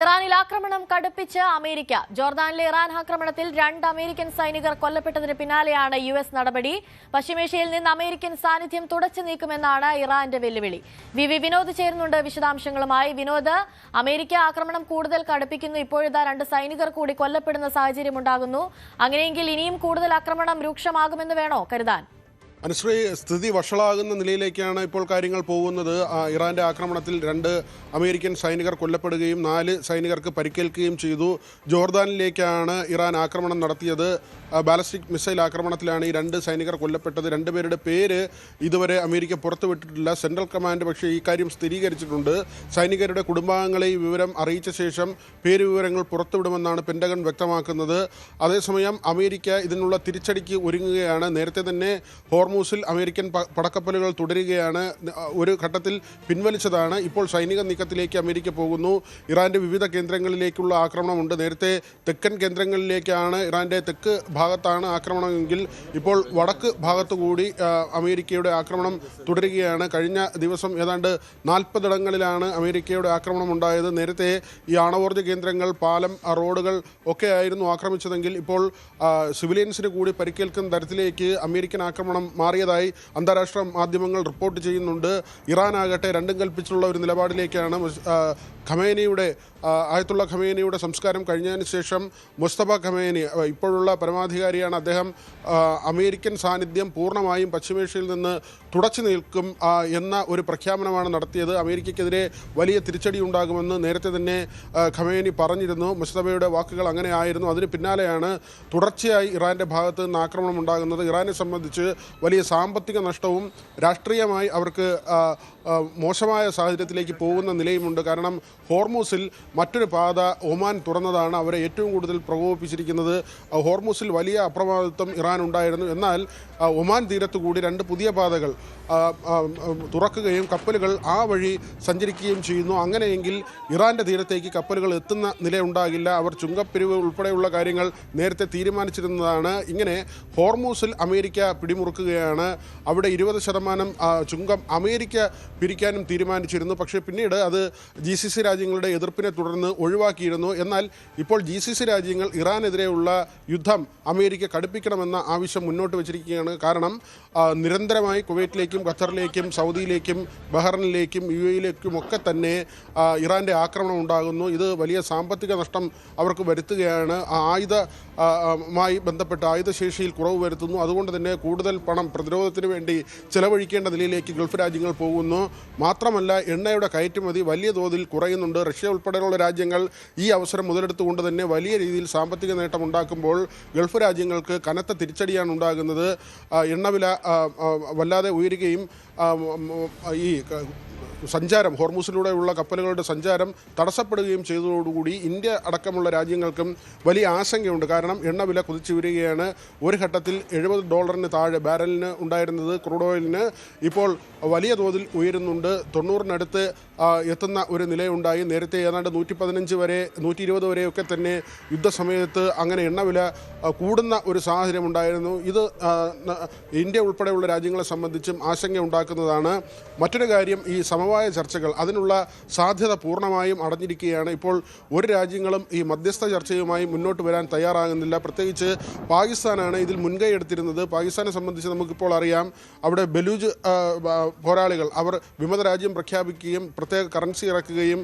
ഇറാനിൽ ആക്രമണം കടുപ്പിച്ച് America. ജോർദാനിലെ Iran ആക്രമണത്തിൽ 2 അമേരിക്കൻ സൈനികർ കൊല്ലപ്പെട്ടതിന് പിന്നാലെയാണ് US നടപടി. പശ്ചിമേഷ്യയിൽ നിന്ന് അമേരിക്കൻ സാന്നിധ്യം തുടച്ചു നീക്കുമെന്നാണ് ഇറാന്റെ വെല്ലുവിളി. വിനോദ് ചേരുന്നുണ്ട് വിശദാംശങ്ങളുമായി. വിനോദ്, അമേരിക്ക ആക്രമണം കൂടുതൽ കടുപ്പിക്കുന്നു. ഇപ്പോഴിതാ 2 സൈനികർ കൂടി കൊല്ലപ്പെടുന്ന സാഹചര്യമുണ്ടാകുന്നു. അങ്ങനെയെങ്കിൽ ഇനിയും കൂടുതൽ ആക്രമണം രൂക്ഷമാകുമെന്ന് വേണോ കരുതാൻ? അനുശ്രീ, സ്ഥിതി വഷളാകുന്ന നിലയിലേക്കാണ് ഇപ്പോൾ കാര്യങ്ങൾ പോകുന്നത്. ഇറാന്റെ ആക്രമണത്തിൽ 2 അമേരിക്കൻ സൈനികർ കൊല്ലപ്പെടുകയും 4 സൈനികർക്ക് പരിക്കേൽക്കുകയും ചെയ്തു. ജോർദാനിലേക്കാണ് ഇറാൻ ആക്രമണം നടത്തിയത്. ബാലിസ്റ്റിക് മിസൈൽ ആക്രമണത്തിലാണ് ഈ 2 സൈനികർ കൊല്ലപ്പെട്ടത്. 2 പേരുടെ പേര് ഇതുവരെ അമേരിക്ക പുറത്തുവിട്ടിട്ടില്ല. സെൻട്രൽ കമാൻഡ് പക്ഷേ ഈ കാര്യം സ്ഥിരീകരിച്ചിട്ടുണ്ട്. സൈനികരുടെ കുടുംബാംഗങ്ങളെ ഈ വിവരം അറിയിച്ച ശേഷം പേരുവിവരങ്ങൾ പുറത്തുവിടുമെന്നാണ് പെൻറ്റഗൺ വ്യക്തമാക്കുന്നത്. അതേസമയം അമേരിക്ക ഇതിനുള്ള തിരിച്ചടിക്ക് ഒരുങ്ങുകയാണ്. നേരത്തെ തന്നെ ഹോർമൂസിൽ അമേരിക്കൻ പടക്കപ്പലുകൾ തുടരുകയാണ്. ഒരു ഘട്ടത്തിൽ പിൻവലിച്ചതാണ്. ഇപ്പോൾ സൈനിക നീക്കത്തിലേക്ക് അമേരിക്ക പോകുന്നു. ഇറാന്റെ വിവിധ കേന്ദ്രങ്ങളിലേക്കുള്ള ആക്രമണമുണ്ട്. നേരത്തെ തെക്കൻ കേന്ദ്രങ്ങളിലേക്കാണ്, ഇറാന്റെ തെക്ക് ഭാഗത്താണ് ആക്രമണമെങ്കിൽ ഇപ്പോൾ വടക്ക് ഭാഗത്തുകൂടി അമേരിക്കയുടെ ആക്രമണം തുടരുകയാണ്. കഴിഞ്ഞ ദിവസം ഏതാണ്ട് 40 ഇടങ്ങളിലാണ് അമേരിക്കയുടെ ആക്രമണം ഉണ്ടായത്. നേരത്തെ ഈ ആണവോർജ്ജ കേന്ദ്രങ്ങൾ, പാലം, റോഡുകൾ ഒക്കെ ആയിരുന്നു ആക്രമിച്ചതെങ്കിൽ ഇപ്പോൾ സിവിലിയൻസിന് കൂടി പരിക്കേൽക്കുന്ന തരത്തിലേക്ക് അമേരിക്കൻ ആക്രമണം മാറിയതായി അന്താരാഷ്ട്ര മാധ്യമങ്ങൾ റിപ്പോർട്ട് ചെയ്യുന്നുണ്ട്. ഇറാനാകട്ടെ രണ്ടും കൽപ്പിച്ചുള്ള ഒരു നിലപാടിലേക്കാണ്. ആയത്തുള്ള ഖമേനിയുടെ സംസ്കാരം കഴിഞ്ഞതിന് ശേഷം മുസ്തഫ ഖമേനി, ഇപ്പോഴുള്ള പരമാധികാരിയാണ് അദ്ദേഹം, അമേരിക്കൻ സാന്നിധ്യം പൂർണ്ണമായും പശ്ചിമേഷ്യയിൽ നിന്ന് തുടച്ചു നിൽക്കും എന്ന ഒരു പ്രഖ്യാപനമാണ് നടത്തിയത്. അമേരിക്കയ്ക്കെതിരെ വലിയ തിരിച്ചടി ഉണ്ടാകുമെന്ന് നേരത്തെ തന്നെ ഖമേനി പറഞ്ഞിരുന്നു. മുസ്തഫയുടെ വാക്കുകൾ അങ്ങനെ ആയിരുന്നു. അതിന് പിന്നാലെയാണ് തുടർച്ചയായി ഇറാന്റെ ഭാഗത്ത് നിന്ന് ആക്രമണം ഉണ്ടാകുന്നത്. ഇറാനെ സംബന്ധിച്ച് വലിയ സാമ്പത്തിക നഷ്ടവും രാഷ്ട്രീയമായി അവർക്ക് മോശമായ സാഹചര്യത്തിലേക്ക് പോകുന്ന നിലയുമുണ്ട്. കാരണം ഹോർമൂസിൽ മറ്റൊരു പാത ഒമാൻ തുറന്നതാണ് അവരെ ഏറ്റവും കൂടുതൽ പ്രകോപിപ്പിച്ചിരിക്കുന്നത്. ഹോർമൂസിൽ വലിയ അപ്രമാദിത്വം ഇറാൻ ഉണ്ടായിരുന്നു. എന്നാൽ ഒമാൻ തീരത്തുകൂടി 2 പുതിയ പാതകൾ തുറക്കുകയും കപ്പലുകൾ ആ വഴി സഞ്ചരിക്കുകയും ചെയ്യുന്നു. അങ്ങനെയെങ്കിൽ ഇറാന്റെ തീരത്തേക്ക് കപ്പലുകൾ എത്തുന്ന നിലയുണ്ടാകില്ല. അവർ ചുങ്കപ്പിരിവ് ഉൾപ്പെടെയുള്ള കാര്യങ്ങൾ നേരത്തെ തീരുമാനിച്ചിരുന്നതാണ്. ഇങ്ങനെ ഹോർമൂസിൽ അമേരിക്ക പിടിമുറുക്കുകയാണ്. അവിടെ 20% ചുങ്കം അമേരിക്ക പിരിക്കാനും തീരുമാനിച്ചിരുന്നു. പക്ഷേ പിന്നീട് അത് GCC രാജ്യങ്ങളുടെ എതിർപ്പിനെ തുടർന്ന് ഒഴിവാക്കിയിരുന്നു. എന്നാൽ ഇപ്പോൾ GCC രാജ്യങ്ങൾ ഇറാനെതിരെയുള്ള യുദ്ധം അമേരിക്ക കടുപ്പിക്കണമെന്ന ആവശ്യം മുന്നോട്ട് വച്ചിരിക്കുകയാണ്. കാരണം നിരന്തരമായി കുവൈറ്റിലേക്കും ഖത്തറിലേക്കും സൗദിയിലേക്കും ബഹ്റൈനിലേക്കും UAE-യിലേക്കും ഒക്കെ തന്നെ ഇറാന്റെ ആക്രമണം ഉണ്ടാകുന്നു. ഇത് വലിയ സാമ്പത്തിക നഷ്ടം അവർക്ക് വരുത്തുകയാണ്. ആയുധമായി ബന്ധപ്പെട്ട ആയുധശേഷിയിൽ കുറവ് വരുത്തുന്നു. അതുകൊണ്ട് തന്നെ കൂടുതൽ പണം പ്രതിരോധത്തിന് വേണ്ടി ചെലവഴിക്കേണ്ട നിലയിലേക്ക് ഗൾഫ് രാജ്യങ്ങൾ പോകുന്നു. മാത്രമല്ല, എണ്ണയുടെ കയറ്റുമതി വലിയ തോതിൽ കുറയുന്നുണ്ട്. റഷ്യ ഉൾപ്പെടെയുള്ള രാജ്യങ്ങൾ ഈ അവസരം മുതലെടുത്തുകൊണ്ട് തന്നെ വലിയ രീതിയിൽ സാമ്പത്തിക നേട്ടം ഉണ്ടാക്കുമ്പോൾ ഗൾഫ് രാജ്യങ്ങൾക്ക് കനത്ത തിരിച്ചടിയാണ് ഉണ്ടാകുന്നത്. എണ്ണവില വല്ലാതെ ഉയരുകയും ഈ സഞ്ചാരം, ഹോർമൂസിലൂടെയുള്ള കപ്പലുകളുടെ സഞ്ചാരം തടസ്സപ്പെടുകയും ചെയ്തതോടുകൂടി ഇന്ത്യ അടക്കമുള്ള രാജ്യങ്ങൾക്കും വലിയ ആശങ്കയുണ്ട്. കാരണം എണ്ണവില കുതിച്ചു വരികയാണ്. ഒരു ഘട്ടത്തിൽ $70 താഴെ ബാരലിന് ഉണ്ടായിരുന്നത് ക്രൂഡ് ഓയിലിന് ഇപ്പോൾ വലിയ തോതിൽ ഉയരുന്നുണ്ട്. 90-നടുത്ത് എത്തുന്ന ഒരു നിലയുണ്ടായി. നേരത്തെ ഏതാണ്ട് 115 വരെ 120 വരെയൊക്കെ തന്നെ യുദ്ധസമയത്ത് അങ്ങനെ എണ്ണവില കൂടുന്ന ഒരു സാഹചര്യം ഉണ്ടായിരുന്നു. ഇത് ഇന്ത്യ ഉൾപ്പെടെയുള്ള രാജ്യങ്ങളെ സംബന്ധിച്ചും ആശങ്ക ഉണ്ടാക്കുന്നതാണ്. മറ്റൊരു കാര്യം, ഈ സമവായ ചർച്ചകൾ, അതിനുള്ള സാധ്യത പൂർണ്ണമായും അടഞ്ഞിരിക്കുകയാണ്. ഇപ്പോൾ ഒരു രാജ്യങ്ങളും ഈ മധ്യസ്ഥ ചർച്ചയുമായി മുന്നോട്ട് വരാൻ തയ്യാറാകുന്നില്ല. പ്രത്യേകിച്ച് പാകിസ്ഥാനാണ് ഇതിൽ മുൻകൈ എടുത്തിരുന്നത്. പാകിസ്ഥാനെ സംബന്ധിച്ച് നമുക്കിപ്പോൾ അറിയാം, അവിടെ ബലൂജ് പോരാളികൾ അവർ വിമത രാജ്യം പ്രഖ്യാപിക്കുകയും പ്രത്യേക കറൻസി ഇറക്കുകയും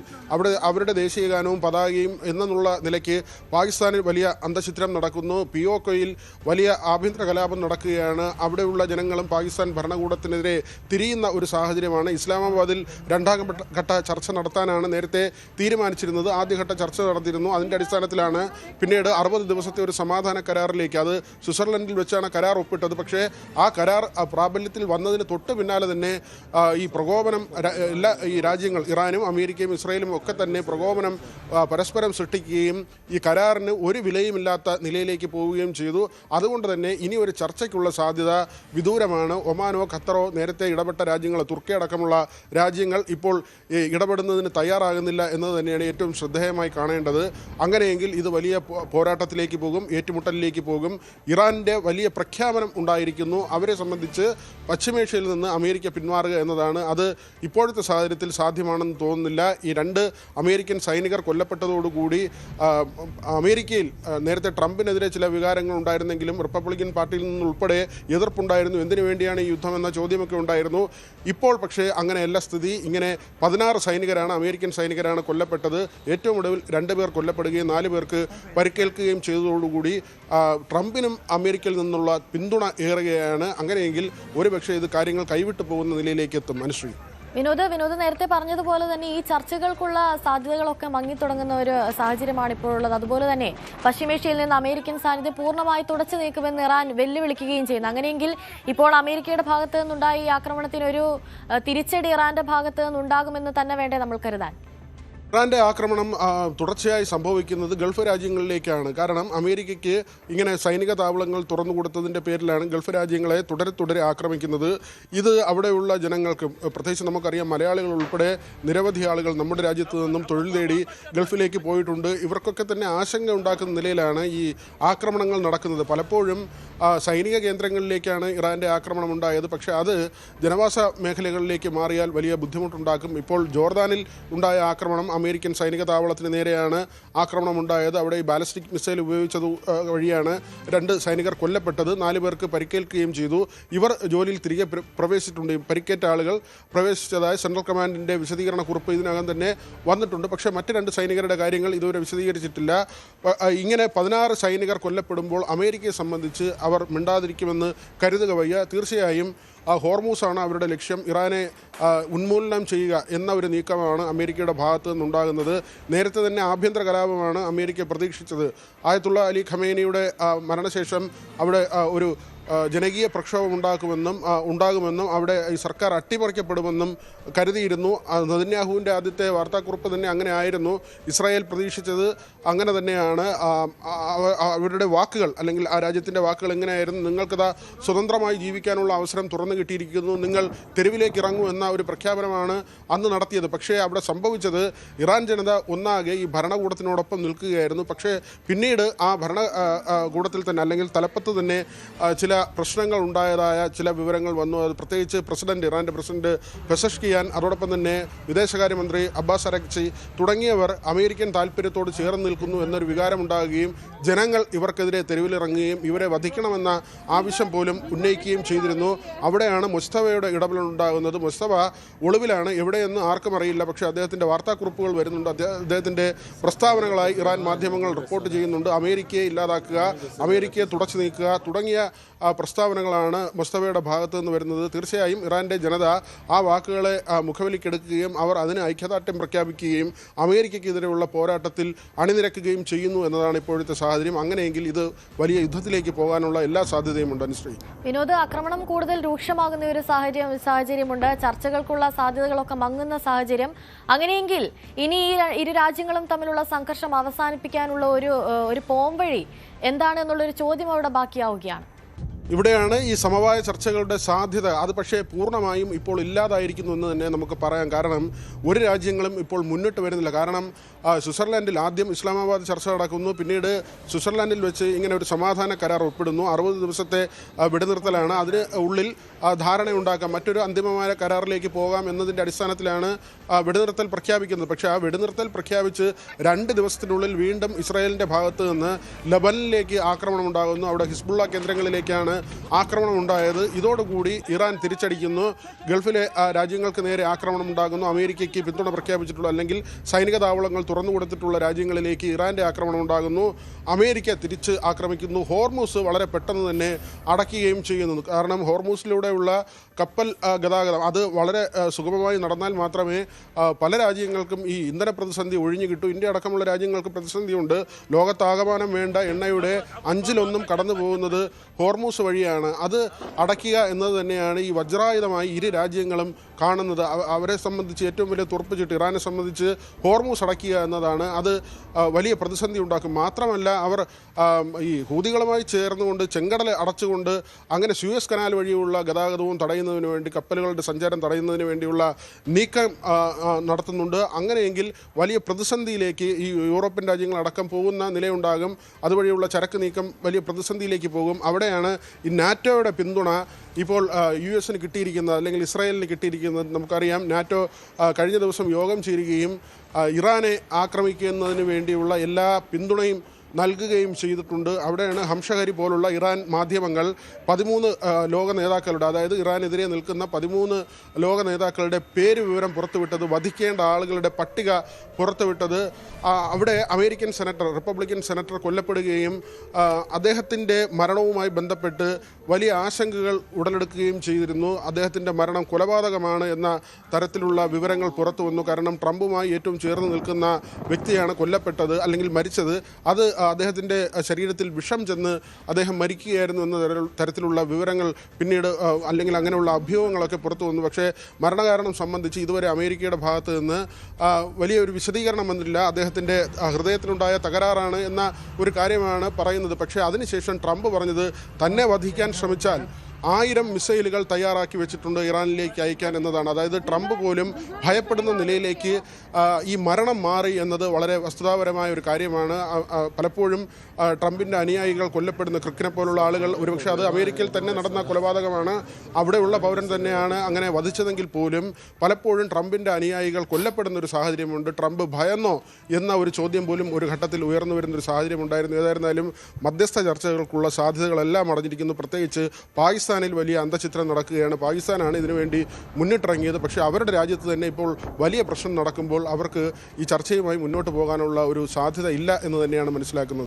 അവരുടെ ദേശീയഗാനവും പതാകയും എന്നുള്ള നിലയ്ക്ക് പാകിസ്ഥാനിൽ വലിയ അന്തഃഛിദ്രം നടക്കുന്നു. POKയിൽ വലിയ ആഭ്യന്തര കലാപം നടക്കുകയാണ്. അവിടെയുള്ള ജനങ്ങളും പാകിസ്ഥാൻ ഭരണകൂടത്തിനെതിരെ തിരിയുന്ന ഒരു സാഹചര്യമാണ്. ഇസ്ലാമാബാദിൽ 2ാം ഘട്ട ചർച്ച നടത്താനാണ് നേരത്തെ തീരുമാനിച്ചിരുന്നത്. ആദ്യഘട്ട ചർച്ച നടത്തിയിരുന്നു. അതിൻ്റെ അടിസ്ഥാനത്തിലാണ് പിന്നീട് 60 ദിവസത്തെ ഒരു സമാധാന കരാറിലേക്ക്, അത് സ്വിറ്റ്സർലൻഡിൽ വെച്ചാണ് കരാർ ഒപ്പിട്ടത്. പക്ഷേ ആ കരാർ പ്രാബല്യത്തിൽ വന്നതിന് തൊട്ട് പിന്നാലെ തന്നെ ഈ പ്രകോപനം ഈ രാജ്യങ്ങൾ, ഇറാനും അമേരിക്കയും ഇസ്രായേലും ഒക്കെ തന്നെ പ്രകോപനം പരസ്പരം സൃഷ്ടിക്കുകയും ഈ കരാറിന് ഒരു വിലയുമില്ലാത്ത നിലയിലേക്ക് പോവുകയും ചെയ്തു. അതുകൊണ്ട് തന്നെ ഇനി ഒരു ചർച്ചയ്ക്കുള്ള സാധ്യത വിദൂരമാണ്. ഒമാനോ ഖത്തറോ നേരത്തെ ഇടപെട്ട രാജ്യങ്ങൾ, തുർക്കി അടക്കമുള്ള രാജ്യങ്ങൾ ഇപ്പോൾ ഇടപെടുന്നതിന് തയ്യാറാകുന്നില്ല എന്നത് തന്നെയാണ് ഏറ്റവും ശ്രദ്ധേയമായി കാണേണ്ടത്. അങ്ങനെയെങ്കിൽ ഇത് വലിയ പോരാട്ടത്തിലേക്ക് പോകും, ഏറ്റുമുട്ടലിലേക്ക് പോകും. ഇറാൻ്റെ വലിയ പ്രഖ്യാപനം ഉണ്ടായിരിക്കുന്നു. അവരെ സംബന്ധിച്ച് പശ്ചിമേഷ്യയിൽ നിന്ന് അമേരിക്ക പിന്മാറുക എന്നതാണ്. അത് ഇപ്പോഴത്തെ സാഹചര്യത്തിൽ സാധ്യമാണെന്ന് തോന്നുന്നില്ല. ഈ 2 അമേരിക്കൻ സൈനികർ കൊല്ലപ്പെട്ടതോടുകൂടി അമേരിക്കയിൽ നേരത്തെ ട്രംപിനെതിരെ ചില വികാരങ്ങൾ ഉണ്ടായിരുന്നെങ്കിലും റിപ്പബ്ലിക്കൻ പാർട്ടിയിൽ നിന്നുൾപ്പെടെ എതിർപ്പുണ്ടായിരുന്നു. എന്തിനു വേണ്ടിയാണ് ഈ യുദ്ധം എന്ന ചോദ്യമൊക്കെ ഉണ്ടായിരുന്നു. ഇപ്പോൾ പക്ഷേ അങ്ങനെയല്ല സ്ഥിതി. ഇങ്ങനെ 16 സൈനികരാണ്, അമേരിക്കൻ സൈനികരാണ് കൊല്ലപ്പെട്ടത്. ഏറ്റവും ഒടുവിൽ 2 പേർ കൊല്ലപ്പെടുകയും 4 പേർക്ക് പരിക്കേൽക്കുകയും ചെയ്തതോടുകൂടി ട്രംപിനും അമേരിക്കയിൽ നിന്നുള്ള പിന്തുണ ഏറുകയാണ്. അങ്ങനെയെങ്കിൽ ഒരുപക്ഷെ ഇത് കാര്യങ്ങൾ കൈവിട്ടു പോകുന്ന നിലയിലേക്ക് എത്തും. അനുശ്രീ, വിനോദ് നേരത്തെ പറഞ്ഞതുപോലെ തന്നെ ഈ ചർച്ചകൾക്കുള്ള സാധ്യതകളൊക്കെ മങ്ങിത്തുടങ്ങുന്ന ഒരു സാഹചര്യമാണ് ഇപ്പോഴുള്ളത്. അതുപോലെ തന്നെ പശ്ചിമേഷ്യയിൽ നിന്ന് അമേരിക്കൻ സാന്നിധ്യം പൂർണ്ണമായി തുടച്ചു നീക്കുമെന്ന് ഇറാൻ വെല്ലുവിളിക്കുകയും ചെയ്യുന്നു. അങ്ങനെയെങ്കിൽ ഇപ്പോൾ അമേരിക്കയുടെ ഭാഗത്തു നിന്നുണ്ടായ ഈ ആക്രമണത്തിനൊരു തിരിച്ചടി ഇറാന്റെ ഭാഗത്തു നിന്നുണ്ടാകുമെന്ന് തന്നെ വേണ്ടേ നമ്മൾ കരുതാൻ? ഇറാന്റെ ആക്രമണം തുടർച്ചയായി സംഭവിക്കുന്നത് ഗൾഫ് രാജ്യങ്ങളിലേക്കാണ്. കാരണം അമേരിക്കയ്ക്ക് ഇങ്ങനെ സൈനിക താവളങ്ങൾ തുറന്നുകൊടുത്തതിൻ്റെ പേരിലാണ് ഗൾഫ് രാജ്യങ്ങളെ തുടരെ ആക്രമിക്കുന്നത്. ഇത് അവിടെയുള്ള ജനങ്ങൾക്ക്, പ്രത്യേകിച്ച് നമുക്കറിയാം മലയാളികൾ ഉൾപ്പെടെ നിരവധി ആളുകൾ നമ്മുടെ രാജ്യത്ത് നിന്നും തൊഴിൽ തേടി ഗൾഫിലേക്ക് പോയിട്ടുണ്ട്. ഇവർക്കൊക്കെ തന്നെ ആശങ്ക ഉണ്ടാക്കുന്ന നിലയിലാണ് ഈ ആക്രമണങ്ങൾ നടക്കുന്നത്. പലപ്പോഴും സൈനിക കേന്ദ്രങ്ങളിലേക്കാണ് ഇറാന്റെ ആക്രമണം ഉണ്ടായത്. പക്ഷേ അത് ജനവാസ മേഖലകളിലേക്ക് മാറിയാൽ വലിയ ബുദ്ധിമുട്ടുണ്ടാക്കും. ഇപ്പോൾ ജോർദാനിൽ ഉണ്ടായ ആക്രമണം അമേരിക്കൻ സൈനിക താവളത്തിന് നേരെയാണ് ആക്രമണം ഉണ്ടായത്. അവിടെ ഈ ബാലിസ്റ്റിക് മിസൈൽ ഉപയോഗിച്ചത് വഴിയാണ് 2 സൈനികർ കൊല്ലപ്പെട്ടത്. 4 പേർക്ക് പരിക്കേൽക്കുകയും ചെയ്തു. ഇവർ ജോലിയിൽ തിരികെ പ്രവേശിച്ചിട്ടുണ്ട്. പരിക്കേറ്റ ആളുകൾ പ്രവേശിച്ചതായി സെൻട്രൽ കമാൻഡിൻ്റെ വിശദീകരണ കുറിപ്പ് ഇതിനകം തന്നെ വന്നിട്ടുണ്ട്. പക്ഷേ മറ്റ് 2 സൈനികരുടെ കാര്യങ്ങൾ ഇതുവരെ വിശദീകരിച്ചിട്ടില്ല. ഇങ്ങനെ 16 സൈനികർ കൊല്ലപ്പെടുമ്പോൾ അമേരിക്കയെ സംബന്ധിച്ച് അവർ മിണ്ടാതിരിക്കുമെന്ന് കരുതുക വയ്യ. തീർച്ചയായും ഹോർമൂസാണ് അവരുടെ ലക്ഷ്യം. ഇറാനെ ഉന്മൂലനം ചെയ്യുക എന്ന ഒരു നീക്കമാണ് അമേരിക്കയുടെ ഭാഗത്തു നിന്നുണ്ടാകുന്നത്. നേരത്തെ തന്നെ ആഭ്യന്തര കലാപമാണ് അമേരിക്ക പ്രതീക്ഷിച്ചത്. ആയത്തുള്ള അലി ഖമേനിയുടെ മരണശേഷം അവിടെ ഒരു ജനകീയ പ്രക്ഷോഭം ഉണ്ടാകുമെന്നും അവിടെ ഈ സർക്കാർ അട്ടിമറിക്കപ്പെടുമെന്നും കരുതിയിരുന്നു. നെതന്യാഹുവിൻ്റെ ആദ്യത്തെ വാർത്താക്കുറിപ്പ് തന്നെ അങ്ങനെ ആയിരുന്നു. ഇസ്രായേൽ പ്രതീക്ഷിച്ചത് അങ്ങനെ തന്നെയാണ്. അവരുടെ വാക്കുകൾ, അല്ലെങ്കിൽ ആ രാജ്യത്തിൻ്റെ വാക്കുകൾ എങ്ങനെയായിരുന്നു? നിങ്ങൾക്കതാ സ്വതന്ത്രമായി ജീവിക്കാനുള്ള അവസരം തുറന്നു കിട്ടിയിരിക്കുന്നു, നിങ്ങൾ തെരുവിലേക്ക് ഇറങ്ങൂ എന്ന ഒരു പ്രഖ്യാപനമാണ് അന്ന് നടത്തിയത്. പക്ഷേ അവിടെ സംഭവിച്ചത് ഇറാൻ ജനത ഒന്നാകെ ഈ ഭരണകൂടത്തിനോടൊപ്പം നിൽക്കുകയായിരുന്നു. പക്ഷേ പിന്നീട് ആ ഭരണകൂടത്തിൽ തന്നെ, അല്ലെങ്കിൽ തലപ്പത്ത് തന്നെ ചില പ്രശ്നങ്ങൾ ഉണ്ടായതായ ചില വിവരങ്ങൾ വന്നു. അത് പ്രത്യേകിച്ച് ഇറാന്റെ പ്രസിഡന്റ് പെസഷ്കിയാൻ, അതോടൊപ്പം തന്നെ വിദേശകാര്യമന്ത്രി അബ്ബാസ് അരഗ്ചി തുടങ്ങിയവർ അമേരിക്കൻ താല്പര്യത്തോട് ചേർന്ന് നിൽക്കുന്നു എന്നൊരു വികാരമുണ്ടാകുകയും ജനങ്ങൾ ഇവർക്കെതിരെ തെരുവിലിറങ്ങുകയും ഇവരെ വധിക്കണമെന്ന ആവശ്യം പോലും ഉന്നയിക്കുകയും ചെയ്തിരുന്നു. അവിടെയാണ് മുസ്തഫയുടെ ഇടപെടലുണ്ടാകുന്നത്. മുസ്തഫ ഒളിവിലാണ്, എവിടെയെന്ന് ആർക്കും അറിയില്ല. പക്ഷേ അദ്ദേഹത്തിൻ്റെ വാർത്താക്കുറിപ്പുകൾ വരുന്നുണ്ട്. അദ്ദേഹത്തിൻ്റെ പ്രസ്താവനകളായി ഇറാൻ മാധ്യമങ്ങൾ റിപ്പോർട്ട് ചെയ്യുന്നുണ്ട്. അമേരിക്കയെ ഇല്ലാതാക്കുക, അമേരിക്കയെ തുടച്ചു നീക്കുക തുടങ്ങിയ പ്രസ്താവനകളാണ് മുസ്തഫയുടെ ഭാഗത്തു നിന്ന് വരുന്നത്. തീർച്ചയായും ഇറാന്റെ ജനത ആ വാക്കുകളെ മുഖവിലിക്കെടുക്കുകയും അവർ അതിന് ഐക്യദാർഢ്യം പ്രഖ്യാപിക്കുകയും അമേരിക്കയ്ക്കെതിരെയുള്ള പോരാട്ടത്തിൽ അണിനിരക്കുകയും ചെയ്യുന്നു എന്നതാണ് ഇപ്പോഴത്തെ സാഹചര്യം. അങ്ങനെയെങ്കിൽ ഇത് വലിയ യുദ്ധത്തിലേക്ക് പോകാനുള്ള എല്ലാ സാധ്യതയുമുണ്ട്. അനുശ്രീ, വിനോദ്, ആക്രമണം കൂടുതൽ രൂക്ഷമാകുന്ന ഒരു സാഹചര്യമുണ്ട്. ചർച്ചകൾക്കുള്ള സാധ്യതകളൊക്കെ മങ്ങുന്ന സാഹചര്യം. അങ്ങനെയെങ്കിൽ ഇനി ഇരു രാജ്യങ്ങളും തമ്മിലുള്ള സംഘർഷം അവസാനിപ്പിക്കാനുള്ള ഒരു പോംവഴി എന്താണ് എന്നുള്ളൊരു ചോദ്യം അവിടെ ബാക്കിയാവുകയാണ്. ഇവിടെയാണ് ഈ സമവായ ചർച്ചകളുടെ സാധ്യത. അത് പക്ഷേ പൂർണ്ണമായും ഇപ്പോൾ ഇല്ലാതായിരിക്കുന്നു എന്ന് തന്നെ നമുക്ക് പറയാം. കാരണം ഒരു രാജ്യങ്ങളും ഇപ്പോൾ മുന്നിട്ട് വരുന്നില്ല. കാരണം സ്വിറ്റ്സർലാൻഡിൽ ആദ്യം ഇസ്ലാമാബാദ് ചർച്ച നടക്കുന്നു, പിന്നീട് സ്വിറ്റ്സർലാൻഡിൽ വെച്ച് ഇങ്ങനെ ഒരു സമാധാന കരാർ ഒപ്പിടുന്നു. 60 ദിവസത്തെ വെടിനിർത്തലാണ്. അതിന് ഉള്ളിൽ ധാരണയുണ്ടാക്കാം, മറ്റൊരു അന്തിമമായ കരാറിലേക്ക് പോകാം എന്നതിൻ്റെ അടിസ്ഥാനത്തിലാണ് വെടിനിർത്തൽ പ്രഖ്യാപിക്കുന്നത്. പക്ഷേ ആ വെടിനിർത്തൽ പ്രഖ്യാപിച്ച് 2 ദിവസത്തിനുള്ളിൽ വീണ്ടും ഇസ്രായേലിൻ്റെ ഭാഗത്ത് നിന്ന് ലബനനിലേക്ക് ആക്രമണം ഉണ്ടാകുന്നു. അവിടെ ഹിസ്ബുള്ള കേന്ദ്രങ്ങളിലേക്കാണ് ആക്രമണം ഉണ്ടായത്. ഇതോടുകൂടി ഇറാൻ തിരിച്ചടിക്കുന്നു. ഗൾഫിലെ രാജ്യങ്ങൾക്ക് നേരെ ആക്രമണം ഉണ്ടാകുന്നു. അമേരിക്കയ്ക്ക് പിന്തുണ പ്രഖ്യാപിച്ചിട്ടുള്ള, അല്ലെങ്കിൽ സൈനിക താവളങ്ങൾ തുറന്നു കൊടുത്തിട്ടുള്ള രാജ്യങ്ങളിലേക്ക് ഇറാന്റെ ആക്രമണം ഉണ്ടാകുന്നു. അമേരിക്ക തിരിച്ച് ആക്രമിക്കുന്നു. ഹോർമൂസ് വളരെ പെട്ടെന്ന് തന്നെ അടയ്ക്കുകയും ചെയ്യുന്നു. കാരണം ഹോർമൂസിലൂടെയുള്ള കപ്പൽ ഗതാഗതം അത് വളരെ സുഗമമായി നടന്നാൽ മാത്രമേ പല രാജ്യങ്ങൾക്കും ഈ ഇന്ധന പ്രതിസന്ധി ഒഴിഞ്ഞു കിട്ടൂ. ഇന്ത്യ അടക്കമുള്ള രാജ്യങ്ങൾക്ക് പ്രതിസന്ധിയുണ്ട്. ലോകത്താകമാനം വേണ്ട എണ്ണയുടെ 1/5 കടന്നു പോകുന്നത് ഹോർമൂസ് വഴിയാണ്. അത് അടയ്ക്കുക എന്നത് തന്നെയാണ് ഈ വജ്രായുധമായി ഇരു രാജ്യങ്ങളും കാണുന്നത്. അവരെ സംബന്ധിച്ച് ഏറ്റവും വലിയ തുറപ്പിച്ചിട്ട് ഇറാനെ സംബന്ധിച്ച് ഹോർമൂസ് അടയ്ക്കുക എന്നതാണ്. അത് വലിയ പ്രതിസന്ധി ഉണ്ടാക്കും. മാത്രമല്ല അവർ ഈ ഹൂതികളുമായി ചേർന്നുകൊണ്ട് ചെങ്കടൽ അടച്ചുകൊണ്ട് അങ്ങനെ സൂയസ് കനാൽ വഴിയുള്ള ഗതാഗതവും തടയുന്നതിന് വേണ്ടി, കപ്പലുകളുടെ സഞ്ചാരം തടയുന്നതിന് വേണ്ടിയുള്ള നീക്കം നടത്തുന്നുണ്ട്. അങ്ങനെയെങ്കിൽ വലിയ പ്രതിസന്ധിയിലേക്ക് ഈ യൂറോപ്യൻ രാജ്യങ്ങളടക്കം പോകുന്ന നിലയുണ്ടാകും. അതുവഴിയുള്ള ചരക്ക് നീക്കം വലിയ പ്രതിസന്ധിയിലേക്ക് പോകും. അവിടെയാണ് ഈ നാറ്റോയുടെ പിന്തുണ ഇപ്പോൾ യു എസിന് കിട്ടിയിരിക്കുന്നത് അല്ലെങ്കിൽ ഇസ്രായേലിന് കിട്ടിയിരിക്കുന്നത് നമുക്കറിയാം. നാറ്റോ കഴിഞ്ഞ ദിവസം യോഗം ചേരുകയും ഇറാനെ ആക്രമിക്കുന്നതിന് വേണ്ടിയുള്ള എല്ലാ പിന്തുണയും നൽകുകയും ചെയ്തിട്ടുണ്ട്. അവിടെയാണ് ഹംഷഹരി പോലുള്ള ഇറാൻ മാധ്യമങ്ങൾ 13 ലോക നേതാക്കളുടെ, അതായത് ഇറാനെതിരെ നിൽക്കുന്ന 13 ലോക നേതാക്കളുടെ പേര് വിവരം പുറത്തുവിട്ടത്, വധിക്കേണ്ട ആളുകളുടെ പട്ടിക പുറത്തുവിട്ടത്. അവിടെ അമേരിക്കൻ സെനറ്റർ, റിപ്പബ്ലിക്കൻ സെനറ്റർ കൊല്ലപ്പെടുകയും അദ്ദേഹത്തിൻ്റെ മരണവുമായി ബന്ധപ്പെട്ട് വലിയ ആശങ്കകൾ ഉടലെടുക്കുകയും ചെയ്തിരുന്നു. അദ്ദേഹത്തിൻ്റെ മരണം കൊലപാതകമാണ് എന്ന തരത്തിലുള്ള വിവരങ്ങൾ പുറത്തു വന്നു. കാരണം ട്രംപുമായി ഏറ്റവും ചേർന്ന് നിൽക്കുന്ന വ്യക്തിയാണ് കൊല്ലപ്പെട്ടത് അല്ലെങ്കിൽ മരിച്ചത്. അത് അദ്ദേഹത്തിൻ്റെ ശരീരത്തിൽ വിഷം ചെന്ന് അദ്ദേഹം മരിക്കുകയായിരുന്നു എന്ന തരത്തിലുള്ള വിവരങ്ങൾ പിന്നീട് അല്ലെങ്കിൽ അങ്ങനെയുള്ള അഭ്യൂഹങ്ങളൊക്കെ പുറത്തു വന്നു. പക്ഷേ മരണകാരണം സംബന്ധിച്ച് ഇതുവരെ അമേരിക്കയുടെ ഭാഗത്ത് നിന്ന് വലിയൊരു വിശദീകരണം വന്നില്ല. അദ്ദേഹത്തിൻ്റെ ഹൃദയത്തിനുണ്ടായ തകരാറാണ് എന്ന ഒരു കാര്യമാണ് പറയുന്നത്. പക്ഷേ അതിനുശേഷം ട്രംപ് പറഞ്ഞത് തന്നെ വധിക്കാൻ ശ്രമിച്ചാൽ 1000 മിസൈലുകൾ തയ്യാറാക്കി വെച്ചിട്ടുണ്ട് ഇറാനിലേക്ക് അയക്കാൻ എന്നതാണ്. അതായത് ട്രംപ് പോലും ഭയപ്പെടുന്ന നിലയിലേക്ക് ഈ മരണം മാറി എന്നത് വളരെ വസ്തുതാപരമായ ഒരു കാര്യമാണ്. പലപ്പോഴും ട്രംപിൻ്റെ അനുയായികൾ കൊല്ലപ്പെടുന്ന ക്രിക്കിനെ പോലുള്ള ആളുകൾ, ഒരുപക്ഷെ അത് അമേരിക്കയിൽ തന്നെ നടന്ന കൊലപാതകമാണ്, അവിടെയുള്ള പൗരൻ തന്നെയാണ് അങ്ങനെ വധിച്ചതെങ്കിൽ പോലും പലപ്പോഴും ട്രംപിൻ്റെ അനുയായികൾ കൊല്ലപ്പെടുന്ന ഒരു സാഹചര്യമുണ്ട്. ട്രംപ് ഭയന്നോ എന്ന ഒരു ചോദ്യം പോലും ഒരു ഘട്ടത്തിൽ ഉയർന്നു വരുന്നൊരു സാഹചര്യം ഉണ്ടായിരുന്നു. ഏതായിരുന്നാലും മധ്യസ്ഥ ചർച്ചകൾക്കുള്ള സാധ്യതകളെല്ലാം അടഞ്ഞിരിക്കുന്നു. പ്രത്യേകിച്ച് പാകിസ്ഥാനിൽ വലിയ അന്തഃഛിദ്രം നടക്കുകയാണ്. പാകിസ്ഥാനാണ് ഇതിനുവേണ്ടി മുന്നിട്ടിറങ്ങിയത്. പക്ഷേ അവരുടെ രാജ്യത്ത് തന്നെ ഇപ്പോൾ വലിയ പ്രശ്നം നടക്കുമ്പോൾ അവർക്ക് ഈ ചർച്ചയുമായി മുന്നോട്ട് പോകാനുള്ള ഒരു സാധ്യത ഇല്ല എന്ന് തന്നെയാണ് മനസ്സിലാക്കുന്നത്.